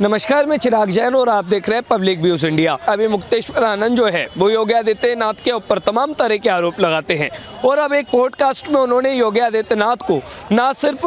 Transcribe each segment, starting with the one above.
नमस्कार, मैं चिराग जैन और आप देख रहे हैं पब्लिक व्यूज इंडिया। अभी मुक्तेश्वर आनंद जो है वो योगी आदित्यनाथ के ऊपर तमाम तरह के आरोप लगाते हैं और अब एक पॉडकास्ट में उन्होंने योगी आदित्यनाथ को ना सिर्फ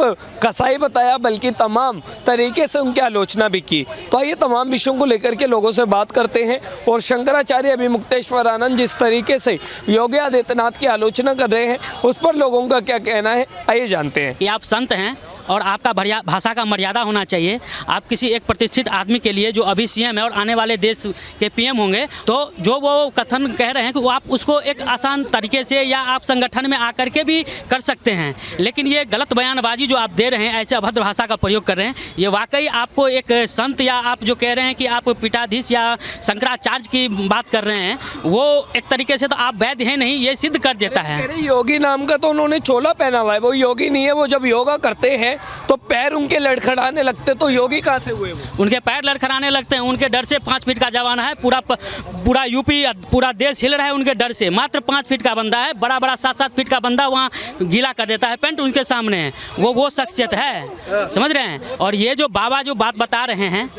कसाई बताया बल्कि तमाम तरीके से उनकी आलोचना भी की। तो आइए तमाम विषयों को लेकर के लोगों से बात करते हैं और शंकराचार्य अभी मुक्तेश्वर आनंद जिस तरीके से योगी आदित्यनाथ की आलोचना कर रहे हैं उस पर लोगों का क्या कहना है, आइए जानते हैं। कि आप संत हैं और आपका भाषा का मर्यादा होना चाहिए। आप किसी एक प्रतिष्ठित आदमी के लिए जो अभी सीएम है और आने वाले देश के पीएम होंगे, तो जो वो कथन कह रहे हैं कि वो आप उसको एक आसान तरीके से या आप संगठन में आकर के भी कर सकते हैं, लेकिन ये गलत बयानबाजी जो आप दे रहे हैं, ऐसे अभद्र भाषा का प्रयोग कर रहे हैं, ये वाकई आपको एक संत या आप जो कह रहे हैं कि आप पीठाधीश या शंकराचार्य की बात कर रहे हैं, वो एक तरीके से तो आप वैद्य हैं नहीं, ये सिद्ध कर देता है। योगी नाम का तो उन्होंने चोला पहना हुआ है, वो योगी नहीं है। वो जब योगा करते हैं तो पैर उनके लड़खड़ाने लगते, तो योगी कहाँ से हुए वो? उनके पैर लड़खड़ाने लगते हैं, उनके डर से 5 फीट का जवान है, पूरा यूपी पूरा देश हिल रहा है उनके डर से। मात्र 5 फीट का बंदा है, बड़ा 7-7 फीट का बंदा वहाँ गीला कर देता है पेंट उनके सामने है। वो शख्सियत है, समझ रहे हैं। और ये जो बाबा जो बात बता रहे हैं,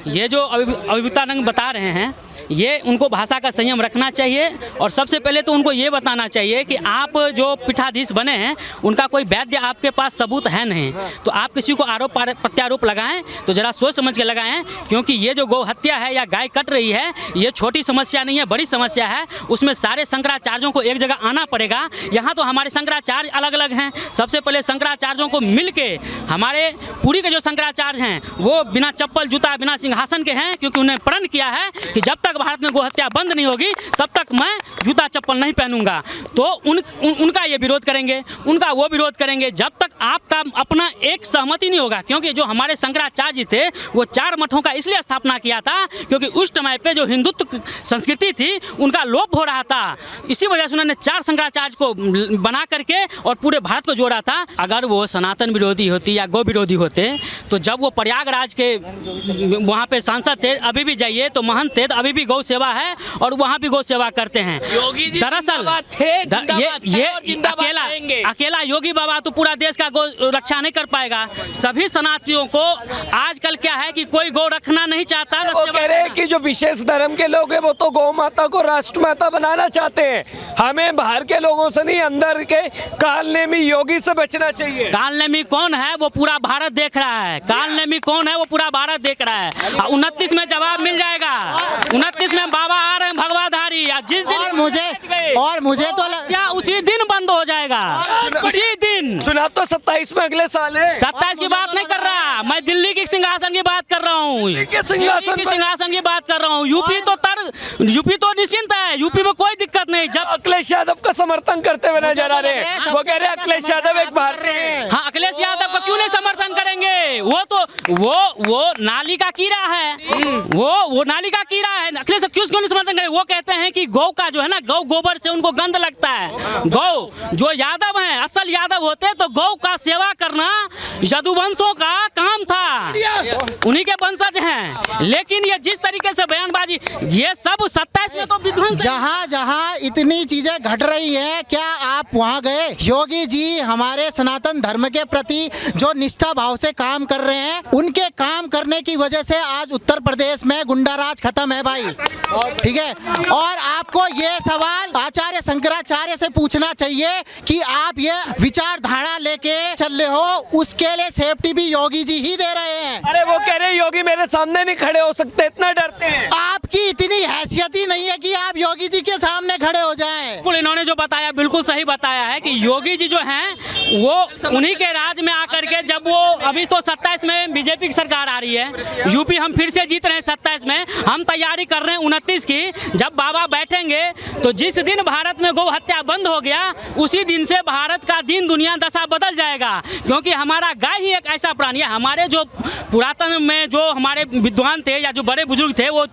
ये जो अभितानंद बता रहे हैं, ये उनको भाषा का संयम रखना चाहिए। और सबसे पहले तो उनको ये बताना चाहिए कि आप जो पीठाधीश बने हैं उनका कोई वैद्य आपके पास सबूत है नहीं, तो आप किसी को आरोप प्रत्यारोप लगाएं तो जरा सोच समझ के लगाएं, क्योंकि ये जो गौ हत्या है या गाय कट रही है, ये छोटी समस्या नहीं है, बड़ी समस्या है। उसमें सारे शंकराचार्यों को एक जगह आना पड़ेगा। यहाँ तो हमारे शंकराचार्य अलग अलग हैं। सबसे पहले शंकराचार्यों को मिल के, हमारे पूरी के जो शंकराचार्य हैं वो बिना चप्पल जूता बिना सिंहासन के हैं, क्योंकि उन्हें प्रण किया है कि जब तक भारत में गोहत्या बंद नहीं होगी तब तक मैं जूता चप्पल नहीं पहनूंगा। तो उनका ये विरोध करेंगे, उनका वो विरोध करेंगे, जब तक आपका अपना एक सहमति नहीं होगा। क्योंकि जो हमारे शंकराचार्य जी थे वो 4 मठों का इसलिए स्थापना किया था क्योंकि उस समय पे जो हिंदुत्व संस्कृति थी उनका लोप हो रहा था। इसी वजह से उन्होंने 4 शंकराचार्य को बना करके और पूरे भारत को जोड़ा था। अगर वो सनातन विरोधी होती या गौ विरोधी होते तो जब वो प्रयागराज के वहाँ पे सांसद थे, अभी भी जाइए तो महंत थे, अभी भी गौ सेवा है और वहाँ भी गौ सेवा करते हैं। योगी जी दरअसल ये अकेला योगी बाबा तो पूरा देश का गौ रक्षा नहीं कर पाएगा। सभी सनातनियों को आजकल क्या है कि कोई गौ रखना नहीं चाहता। वो कह रहे हैं कि जो विशेष धर्म के लोग हैं वो तो गौ माता को राष्ट्र माता बनाना चाहते हैं। हमें बाहर के लोगों से नहीं, अंदर के कालनेमी योगी से बचना चाहिए। कालनेमी कौन है वो पूरा भारत देख रहा है। कालनेमी कौन है वो पूरा भारत देख रहा है। 29 में जवाब मिल जाएगा। 29 में बाबा आ रहे हैं भगवाधारी। जिस दिन और मुझे तो क्या उसी दिन बंद हो जाएगा, उसी दिन। चुनाव तो 27 में अगले साल है। 27 की बात नहीं कर रहा मैं, दिल्ली की सिंहासन की बात कर रहा हूँ। सिंहासन की बात कर रहा हूँ। यूपी तो निश्चिंत है, यूपी में कोई दिक्कत नहीं। जब अखिलेश यादव का समर्थन करते हुए नजर आ रहे हैं, वो कह रहे हैं अखिलेश यादव एक बार। हाँ, अखिलेश यादव को क्यों नहीं समर्थन करेंगे? वो तो वो नाली का कीड़ा है, वो नाली का कीड़ा है। अखिलेश क्यों नहीं समर्थन करेंगे? वो कहते हैं कि गौ का जो है ना, गौ गोबर से उनको गंध लगता है। गौ जो यादव हैं, असल यादव होते तो गौ का सेवा करना यदुवंशों का काम था, उन्हीं के वंशज हैं। लेकिन ये जिस तरीके से बयानबाजी, ये सब 27 में तो विध्वंस। जहाँ इतनी चीजें घट रही है, क्या आप वहाँ गए? योगी जी हमारे सनातन धर्म के प्रति जो निष्ठा भाव से काम कर रहे हैं, उनके काम करने की वजह से आज उत्तर प्रदेश में गुंडाराज खत्म है भाई, ठीक है। और आपको ये सवाल आचार्य शंकराचार्य से पूछना चाहिए कि आप ये विचारधारा लेके चल रहे हो, उसके लिए सेफ्टी भी योगी जी ही दे रहे हैं। अरे वो कह रहे योगी मेरे सामने नहीं खड़े हो सकते, इतना डरते हैं। आपकी इतनी हैसियत ही नहीं है कि आप योगी जी के सामने खड़े हो जाएं। बिल्कुल, इन्होंने जो बताया बिल्कुल सही बताया है कि योगी जी जो हैं वो उन्हीं के राज में आकर के, जब वो अभी तो 27 में बीजेपी की सरकार आ रही है, यूपी हम फिर से जीत रहे हैं 27 में, हम तैयारी कर रहे हैं 29 की। जब बाबा बैठेंगे तो जिस दिन भारत में गौ हत्या बंद हो गया, उसी दिन से भारत का दिन दुनिया दशा बदल जाएगा। क्योंकि हमारा गाय ही एक ऐसा प्राणी है। हमारे जो पुरातन में जो हमारे विद्वान थे या जो बड़े बुजुर्ग थे वो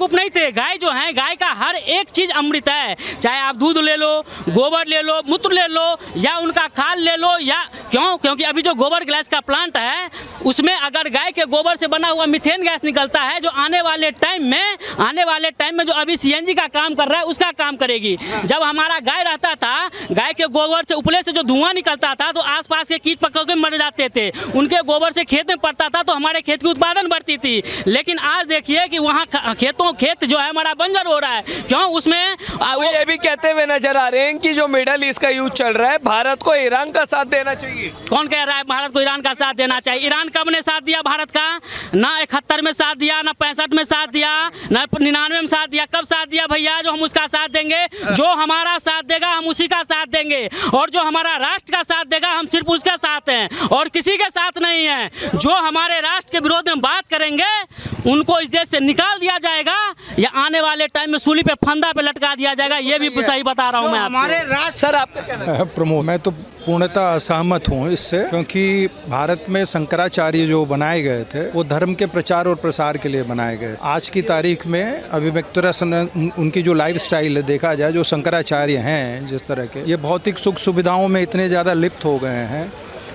बेवकूफ़ नहीं थे। गाय जो है, गाय का हर एक चीज़ अमृत है। चाहे आप दूध ले लो, गोबर ले लो, मूत्र ले लो, या उनका खाल ले लो, या क्योंकि अभी जो गोबर गैस का प्लांट है उसमें अगर गाय के गोबर से बना हुआ मीथेन गैस निकलता है, जो आने वाले टाइम में जो अभी सीएनजी का काम कर रहा है उसका काम करेगी। जब हमारा गाय रहता था, गाय के गोबर से उपले से जो धुआं निकलता था तो आसपास के कीट पकड़ के मर जाते थे। उनके गोबर से खेत में पड़ता था तो हमारे खेत की उत्पादन बढ़ती थी। लेकिन आज देखिए कि वहाँ खेत जो है हमारा बंजर हो रहा है। क्यों? उसमें वो ये भी कहते हुए नजर आ रहे हैं कि जो मिडल ईस्ट का युद्ध चल रहा है, भारत को ईरान का साथ देना चाहिए। कौन कह रहा है भारत को ईरान का साथ देना चाहिए? ईरान कब ने साथ दिया भारत का? ना 71 में साथ दिया, ना 65 में साथ दिया, ना 99 में साथ दिया। कब साथ दिया भैया? जो हम उसका साथ देंगे, जो हमारा साथ देगा हम उसी का साथ देंगे, और जो हमारा राष्ट्र का साथ देगा हम सिर्फ उसका साथ हैं और किसी के साथ नहीं है। जो हमारे राष्ट्र के विरोध में बात करेंगे उनको इस देश से निकाल दिया जाएगा या आने वाले टाइम में सूली पे फंदा पे लटका दिया जाएगा। ये भी सही बता रहा हूँ मैं हमारे आपको। राष्ट्र सर आपका कहना है? प्रमोद, मैं तो पूर्णतः असहमत हूँ इससे, क्योंकि भारत में शंकराचार्य जो बनाए गए थे वो धर्म के प्रचार और प्रसार के लिए बनाए गए। आज की तारीख में अभी उनकी जो लाइफ स्टाइल है देखा जाए, जो शंकराचार्य हैं जिस तरह के, ये भौतिक सुख सुविधाओं में इतने ज़्यादा लिप्त हो गए हैं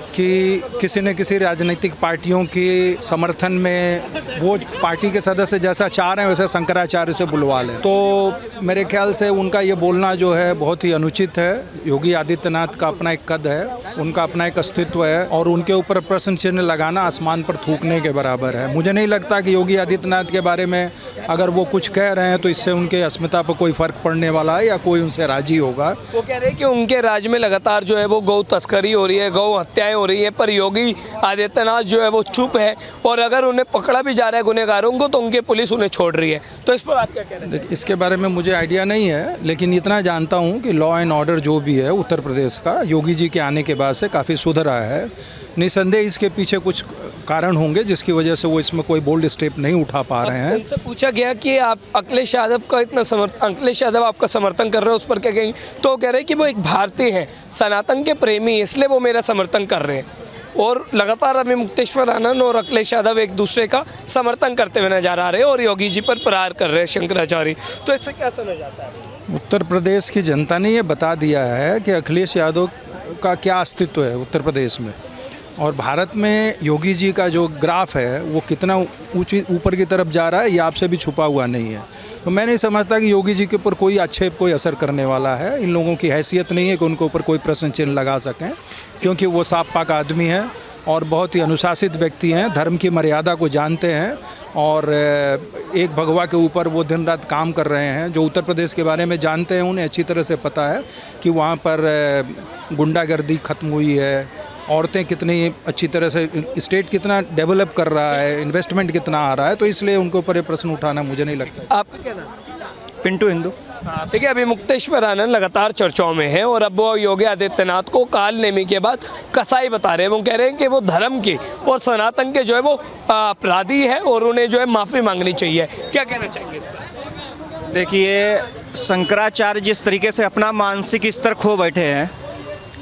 कि किसी न किसी राजनीतिक पार्टियों के समर्थन में वो पार्टी के सदस्य जैसा चाह रहे हैं वैसे शंकराचार्य से बुलवा लें। तो मेरे ख्याल से उनका ये बोलना जो है बहुत ही अनुचित है। योगी आदित्यनाथ का अपना एक कद है, उनका अपना एक अस्तित्व है, और उनके ऊपर प्रश्न चिन्ह लगाना आसमान पर थूकने के बराबर है। मुझे नहीं लगता कि योगी आदित्यनाथ के बारे में अगर वो कुछ कह रहे हैं तो इससे उनके अस्मिता पर कोई फ़र्क पड़ने वाला है या कोई उनसे राजी होगा। वो कह रहे हैं कि उनके राज्य में लगातार जो है वो गौ तस्करी हो रही है, गौ हत्याएं हो रही है, पर योगी आदित्यनाथ जो है वो चुप है, और अगर उन्हें पकड़ा भी जा रहा है गुनहगारों को तो उनकी पुलिस उन्हें छोड़ रही है। तो इस पर आप क्या कह रहे हैं? इसके बारे में मुझे आइडिया नहीं है, लेकिन इतना जानता हूँ कि लॉ एंड ऑर्डर जो भी है उत्तर प्रदेश का योगी जी के आने के बाद से काफ़ी सुधरा है। निसंदेह इसके पीछे कुछ कारण होंगे जिसकी वजह से वो इसमें कोई बोल्ड स्टेप नहीं उठा पा रहे हैं। उनसे पूछा गया कि आप अखिलेश यादव का अखिलेश यादव आपका समर्थन कर रहे हो, उस पर क्या कहेंगे? तो कह रहे हैं कि वो एक भारतीय हैं, सनातन के प्रेमी, इसलिए वो मेरा समर्थन कर रहे हैं। और लगातार अभी मुक्तेश्वर आनंद और अखिलेश यादव एक दूसरे का समर्थन करते हुए नजर आ रहे हैं और योगी जी पर प्रहार कर रहे हैं शंकराचार्य। तो इससे क्या समझ आता है? उत्तर प्रदेश की जनता ने ये बता दिया है कि अखिलेश यादव का क्या अस्तित्व है उत्तर प्रदेश में, और भारत में योगी जी का जो ग्राफ है वो कितना ऊपर की तरफ जा रहा है ये आपसे भी छुपा हुआ नहीं है। तो मैं नहीं समझता कि योगी जी के ऊपर कोई आक्षेप कोई असर करने वाला है। इन लोगों की हैसियत नहीं है कि उनके ऊपर कोई प्रश्न चिन्ह लगा सकें, क्योंकि वो साफ पाक आदमी हैं और बहुत ही अनुशासित व्यक्ति हैं, धर्म की मर्यादा को जानते हैं, और एक भगवा के ऊपर वो दिन रात काम कर रहे हैं। जो उत्तर प्रदेश के बारे में जानते हैं उन्हें अच्छी तरह से पता है कि वहाँ पर गुंडागर्दी खत्म हुई है, औरतें कितनी अच्छी तरह से, स्टेट कितना डेवलप कर रहा है, इन्वेस्टमेंट कितना आ रहा है। तो इसलिए उनके ऊपर ये प्रश्न उठाना मुझे नहीं लगता। आपका क्या नाम? पिंटू हिंदू। देखिए, अभी मुक्तेश्वर आनंद लगातार चर्चाओं में है और अब वो योगी आदित्यनाथ को काल नेमी के बाद कसाई बता रहे हैं। वो कह रहे हैं कि वो धर्म के और सनातन के जो है वो अपराधी है और उन्हें जो है माफ़ी मांगनी चाहिए। क्या कहना चाहेंगे इस पर? देखिए, शंकराचार्य जिस तरीके से अपना मानसिक स्तर खो बैठे हैं,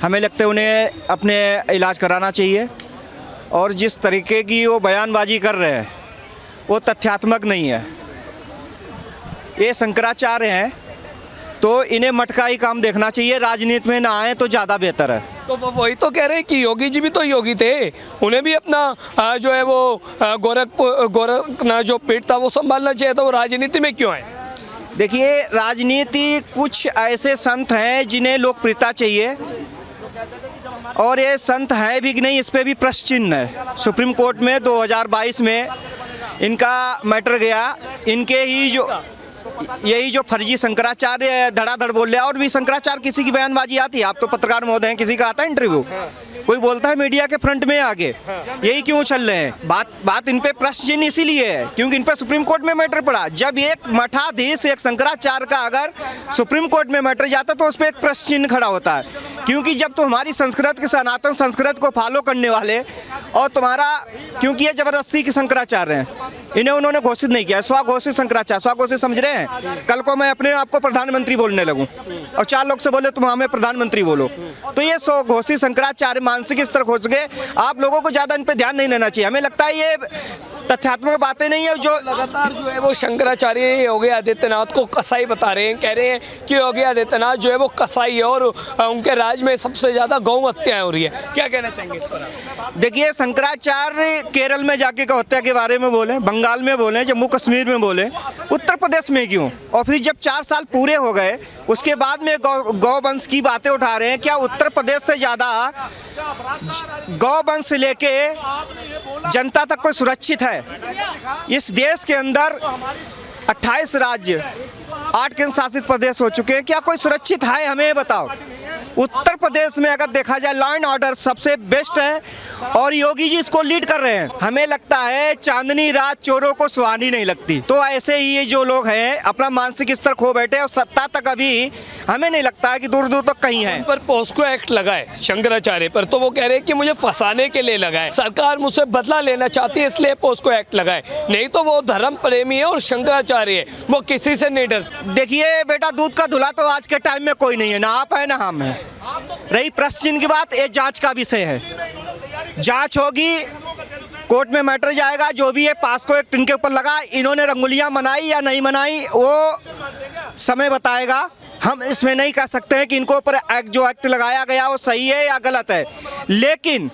हमें लगता है उन्हें अपने इलाज कराना चाहिए। और जिस तरीके की वो बयानबाजी कर रहे हैं वो तथ्यात्मक नहीं है। ये शंकराचार्य हैं तो इन्हें मटका ही काम देखना चाहिए, राजनीति में ना आए तो ज़्यादा बेहतर है। तो वो वही तो कह रहे हैं कि योगी जी भी तो योगी थे, उन्हें भी अपना जो है वो गोरखनाथ जो पीठ था वो संभालना चाहिए था, वो राजनीति में क्यों आए? देखिए, राजनीति कुछ ऐसे संत हैं जिन्हें लोकप्रियता चाहिए, और ये संत है भी कि नहीं इस पर भी प्रश्न चिन्ह है। सुप्रीम कोर्ट में 2022 में इनका मैटर गया, इनके ही यही जो फर्जी शंकराचार्य धड़ाधड़ बोल रहे हैं। और भी शंकराचार्य किसी की बयानबाजी आती है, आप तो पत्रकार महोदय हैं, किसी का आता है इंटरव्यू, कोई बोलता है मीडिया के फ्रंट में आगे, यही क्यों चल रहे हैं? बात इन पे प्रश्न चिन्ह इसीलिए है क्योंकि इन पे सुप्रीम कोर्ट में मैटर पड़ा। जब एक मठाधीश एक शंकराचार्य का अगर सुप्रीम कोर्ट में मैटर जाता तो उस पर एक प्रश्न चिन्ह खड़ा होता है, क्योंकि जब तो हमारी संस्कृत के सनातन संस्कृत को फॉलो करने वाले और तुम्हारा, क्योंकि ये जबरदस्ती के शंकराचार्य हैं, इन्हें उन्होंने घोषित नहीं किया, स्वघोषित शंकराचार्य। स्वघोषित समझ रहे हैं? कल को मैं अपने आप को प्रधानमंत्री बोलने लगूं और 4 लोग से बोले तुम हमें प्रधानमंत्री बोलो, तो ये स्वघोषित शंकराचार्य मानसिक स्तर खोज गए। आप लोगों को ज़्यादा इन पर ध्यान नहीं देना चाहिए। हमें लगता है ये तथ्यात्मक बातें नहीं है। जो लगातार जो है वो शंकराचार्य योगी आदित्यनाथ को कसाई बता रहे हैं, कह रहे हैं कि योगी आदित्यनाथ जो है वो कसाई है और उनके राज में सबसे ज़्यादा गौ हत्याएं हो रही है। क्या कहना चाहेंगे इस पर आप? देखिए, शंकराचार्य केरल में जाके गौ हत्या के बारे में बोले, बंगाल में बोले, जम्मू कश्मीर में बोले, उत्तर प्रदेश में क्यों? और फिर जब 4 साल पूरे हो गए उसके बाद में गौवंश की बातें उठा रहे हैं। क्या उत्तर प्रदेश से ज़्यादा गौवंश लेके जनता तक कोई सुरक्षित है? इस देश के अंदर 28 राज्य, 8 केंद्र शासित प्रदेश हो चुके हैं। क्या कोई सुरक्षित है? हमें बताओ। उत्तर प्रदेश में अगर देखा जाए लॉ एंड ऑर्डर सबसे बेस्ट है और योगी जी इसको लीड कर रहे हैं। हमें लगता है चांदनी रात चोरों को सुहानी नहीं लगती। तो ऐसे ही ये जो लोग हैं अपना मानसिक स्तर खो बैठे और सत्ता तक अभी हमें नहीं लगता है कि दूर दूर तक कहीं है। पर पोस्को एक्ट लगा है शंकराचार्य पर, तो वो कह रहे हैं कि मुझे फंसाने के लिए लगा है, सरकार मुझसे बदला लेना चाहती है इसलिए पोस्को एक्ट लगा है। नहीं तो वो धर्म प्रेमी है और शंकराचार्य है, वो किसी से नहीं डरते। देखिए बेटा, दूध का धुला तो आज के टाइम में कोई नहीं है, ना आप है ना हम है। रही प्रश्न चिन्ह की बात, ये जांच का विषय है। जांच होगी, कोर्ट में मैटर जाएगा। जो भी है पास्को एक्ट इनके ऊपर लगा, इन्होंने रंगोलियां मनाई या नहीं मनाई वो समय बताएगा। हम इसमें नहीं कह सकते हैं कि इनको ऊपर जो एक्ट लगाया गया वो सही है या गलत है। लेकिन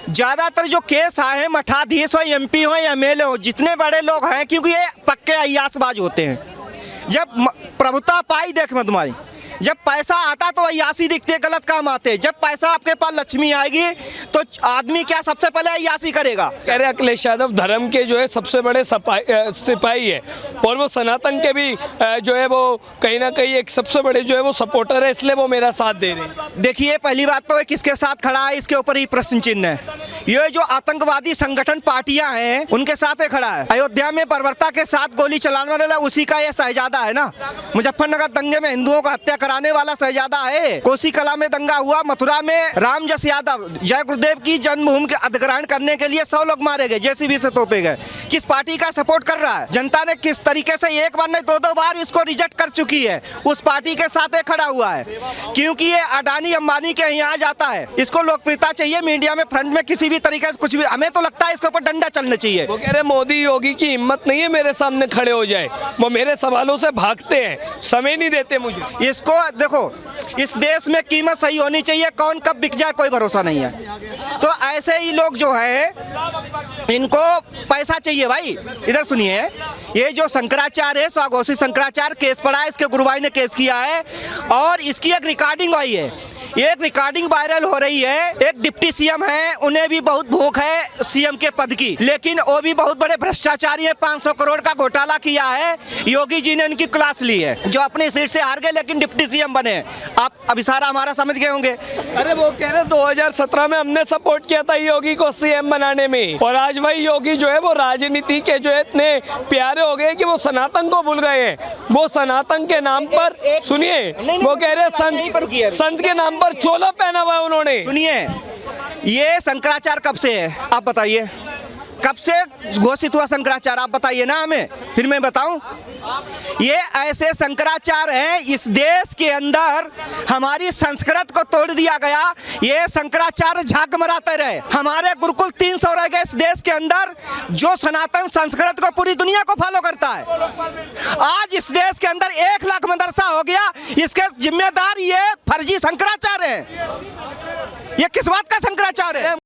ज़्यादातर जो केस आए हैं, मठाधीश हो, MP हो या MLA हो, जितने बड़े लोग हैं, क्योंकि ये पक्के अय्यासबाज होते हैं। जब प्रभुता पाई, देख मैं तुम्हारी, जब पैसा आता तो अय्यासी दिखते, गलत काम आते। जब पैसा आपके पास लक्ष्मी आएगी तो आदमी क्या सबसे पहले अय्यासी करेगा। कह रहे अखिलेश यादव धर्म के जो है सबसे बड़े सिपाही है और वो सनातन के भी जो है वो कहीं ना कहीं एक सबसे बड़े जो है वो सपोर्टर है, इसलिए वो मेरा साथ दे रहे हैं। देखिए, पहली बात तो किसके साथ खड़ा है इसके ऊपर ही प्रश्न चिन्ह है। ये जो आतंकवादी संगठन पार्टियां हैं उनके साथ खड़ा है। अयोध्या में बर्बरता के साथ गोली चलाने वाला उसी का ये शहजादा है ना। मुजफ्फरनगर दंगे में हिंदुओं को हत्या कराने वाला शहजादा है। कोसी कला में दंगा हुआ, मथुरा में राम जस यादव जय गुरुदेव की जन्मभूमि के अधिग्रहण करने के लिए 100 लोग मारे गए, JCB से तोपे गए। किस पार्टी का सपोर्ट कर रहा है? जनता ने किस तरीके से एक बार नहीं 2-2 बार इसको रिजेक्ट कर चुकी है, उस पार्टी के साथ खड़ा हुआ है। क्योंकि ये अडानी अंबानी के यहाँ जाता है, इसको लोकप्रियता चाहिए मीडिया में, फ्रंट में किसी भी तरीके से कुछ भी। हमें तो लगता है इसके ऊपर डंडा चलना चाहिए। वो कह रहे मोदी योगी की हिम्मत नहीं है मेरे सामने खड़े हो जाए, वो मेरे सवालों से भागते हैं, समय नहीं देते मुझे। इसको देखो, इस देश में कीमत सही होनी चाहिए, कौन कब बिक जाए कोई भरोसा नहीं है। तो ऐसे ही लोग जो है इनको पैसा चाहिए भाई। इधर सुनिए, ये जो शंकराचार्य है, स्वाघोषित शंकराचार्य, केस पड़ा है, इसके गुरु भाई ने केस किया है और इसकी एक रिकॉर्डिंग आई है। एक रिकॉर्डिंग वायरल हो रही है। एक डिप्टी CM है, उन्हें भी बहुत भूख है CM के पद की, लेकिन वो भी बहुत बड़े भ्रष्टाचारी है। 500 करोड़ का घोटाला किया है, योगी जी ने उनकी क्लास ली है। जो अपनी सीट से हार गए लेकिन डिप्टी CM बने। आप अब इशारा हमारा समझ गए होंगे। अरे वो कह रहे 2017 में हमने सपोर्ट किया था योगी को CM बनाने में, और आज भाई योगी जो है वो राजनीति के जो है इतने प्यारे हो गए कि वो सनातन को भूल गए हैं। वो सनातन के नाम पर, सुनिए, वो कह रहे संत के नाम पर चोला पहना हुआ है उन्होंने। सुनिए, ये शंकराचार्य कब से है आप बताइए? कब से घोषित हुआ शंकराचार्य आप बताइए ना हमें, फिर मैं बताऊं। ये ऐसे शंकराचार्य हैं, इस देश के अंदर हमारी संस्कृत को तोड़ दिया गया। ये शंकराचार्य झाग मराते रहे। हमारे गुरुकुल 300 रह गए इस देश के अंदर, जो सनातन संस्कृत को पूरी दुनिया को फॉलो करता है। आज इस देश के अंदर 1 लाख मदरसा हो गया, इसके जिम्मेदार ये फर्जी शंकराचार्य है। ये किस बात का शंकराचार्य है?